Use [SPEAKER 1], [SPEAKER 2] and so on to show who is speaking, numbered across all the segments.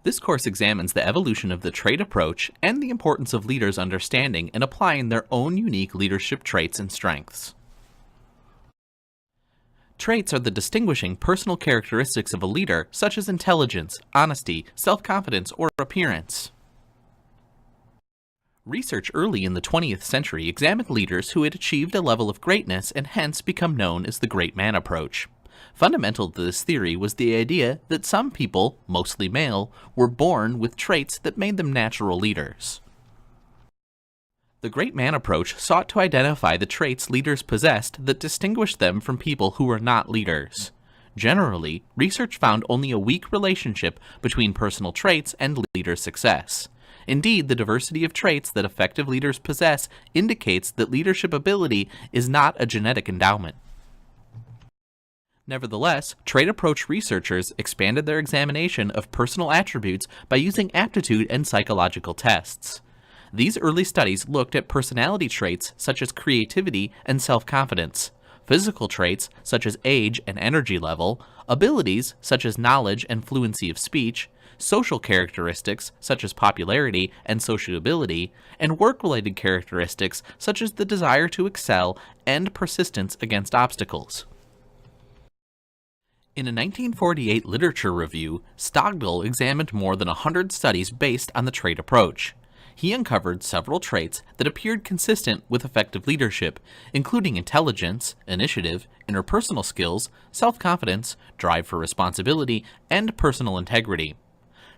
[SPEAKER 1] This course examines the evolution of the trait approach and the importance of leaders understanding and applying their own unique leadership traits and strengths. Traits are the distinguishing personal characteristics of a leader, such as intelligence, honesty, self-confidence, or appearance. Research early in the 20th century examined leaders who had achieved a level of greatness and hence become known as the great man approach. Fundamental to this theory was the idea that some people, mostly male, were born with traits that made them natural leaders. The great man approach sought to identify the traits leaders possessed that distinguished them from people who were not leaders. Generally, research found only a weak relationship between personal traits and leader success. Indeed, the diversity of traits that effective leaders possess indicates that leadership ability is not a genetic endowment. Nevertheless, trait approach researchers expanded their examination of personal attributes by using aptitude and psychological tests. These early studies looked at personality traits such as creativity and self-confidence, physical traits such as age and energy level, abilities such as knowledge and fluency of speech, social characteristics such as popularity and sociability, and work-related characteristics such as the desire to excel and persistence against obstacles. In a 1948 literature review, STOGDILL examined more than 100 studies based on the trait approach. He uncovered several traits that appeared consistent with effective leadership, including intelligence, initiative, interpersonal skills, self-confidence, drive for responsibility, and personal integrity.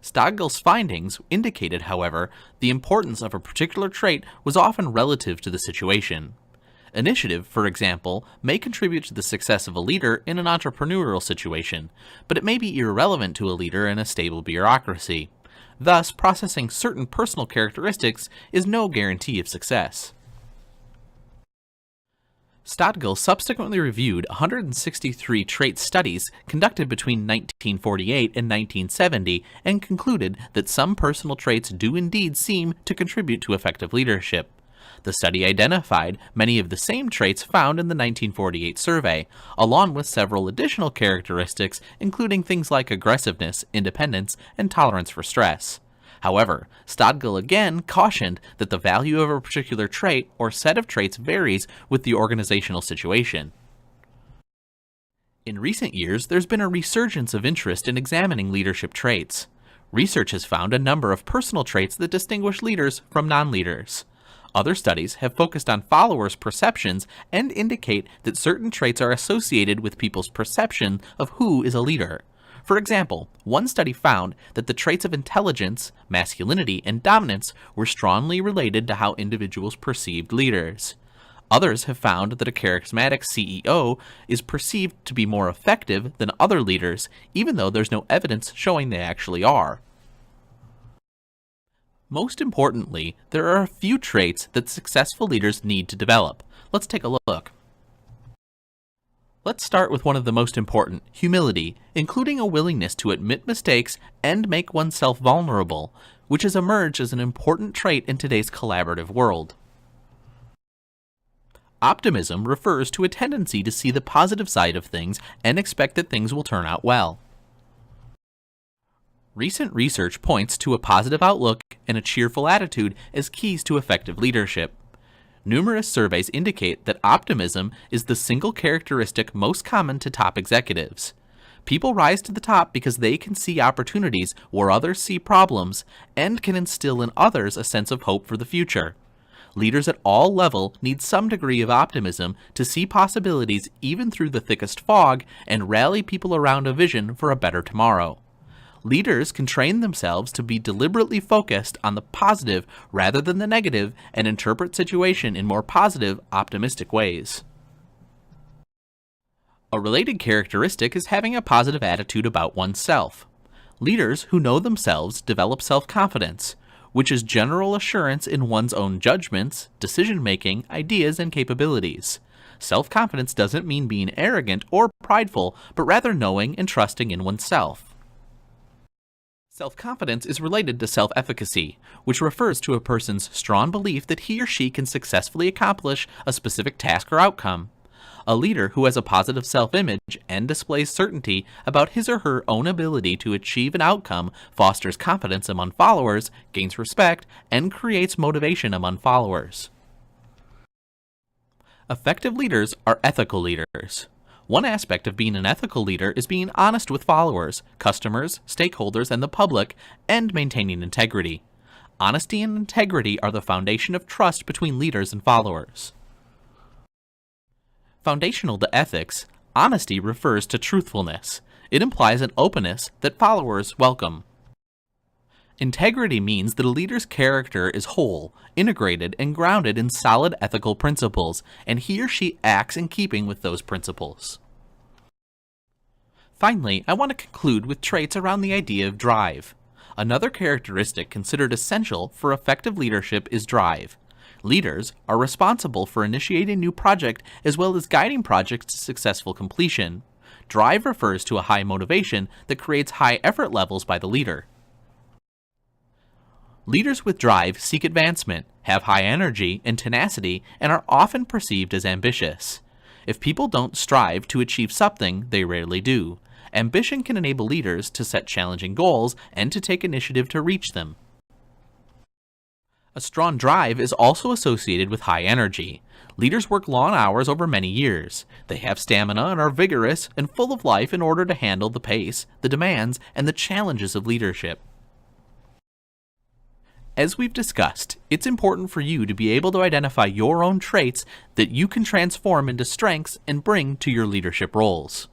[SPEAKER 1] STOGDILL's findings indicated, however, the importance of a particular trait was often relative to the situation. Initiative, for example, may contribute to the success of a leader in an entrepreneurial situation, but it may be irrelevant to a leader in a stable bureaucracy. Thus, processing certain personal characteristics is no guarantee of success. STOGDILL subsequently reviewed 163 trait studies conducted between 1948 and 1970 and concluded that some personal traits do indeed seem to contribute to effective leadership. The study identified many of the same traits found in the 1948 survey, along with several additional characteristics including things like aggressiveness, independence, and tolerance for stress. However, STOGDILL again cautioned that the value of a particular trait or set of traits varies with the organizational situation. In recent years, there's been a resurgence of interest in examining leadership traits. Research has found a number of personal traits that distinguish leaders from non-leaders. Other studies have focused on followers' perceptions and indicate that certain traits are associated with people's perception of who is a leader. For example, one study found that the traits of intelligence, masculinity, and dominance were strongly related to how individuals perceived leaders. Others have found that a charismatic CEO is perceived to be more effective than other leaders, even though there's no evidence showing they actually are. Most importantly, there are a few traits that successful leaders need to develop. Let's take a look. Let's start with one of the most important, humility, including a willingness to admit mistakes and make oneself vulnerable, which has emerged as an important trait in today's collaborative world. Optimism refers to a tendency to see the positive side of things and expect that things will turn out well. Recent research points to a positive outlook and a cheerful attitude as keys to effective leadership. Numerous surveys indicate that optimism is the single characteristic most common to top executives. People rise to the top because they can see opportunities where others see problems and can instill in others a sense of hope for the future. Leaders at all levels need some degree of optimism to see possibilities even through the thickest fog and rally people around a vision for a better tomorrow. Leaders can train themselves to be deliberately focused on the positive rather than the negative and interpret situation in more positive, optimistic ways. A related characteristic is having a positive attitude about oneself. Leaders who know themselves develop self-confidence, which is general assurance in one's own judgments, decision-making, ideas, and capabilities. Self-confidence doesn't mean being arrogant or prideful, but rather knowing and trusting in oneself. Self-confidence is related to self-efficacy, which refers to a person's strong belief that he or she can successfully accomplish a specific task or outcome. A leader who has a positive self-image and displays certainty about his or her own ability to achieve an outcome fosters confidence among followers, gains respect, and creates motivation among followers. Effective leaders are ethical leaders. One aspect of being an ethical leader is being honest with followers, customers, stakeholders, and the public, and maintaining integrity. Honesty and integrity are the foundation of trust between leaders and followers. Foundational to ethics, honesty refers to truthfulness. It implies an openness that followers welcome. Integrity means that a leader's character is whole, integrated, and grounded in solid ethical principles, and he or she acts in keeping with those principles. Finally, I want to conclude with traits around the idea of drive. Another characteristic considered essential for effective leadership is drive. Leaders are responsible for initiating a new project as well as guiding projects to successful completion. Drive refers to a high motivation that creates high effort levels by the leader. Leaders with drive seek advancement, have high energy and tenacity, and are often perceived as ambitious. If people don't strive to achieve something, they rarely do. Ambition can enable leaders to set challenging goals and to take initiative to reach them. A strong drive is also associated with high energy. Leaders work long hours over many years. They have stamina and are vigorous and full of life in order to handle the pace, the demands, and the challenges of leadership. As we've discussed, it's important for you to be able to identify your own traits that you can transform into strengths and bring to your leadership roles.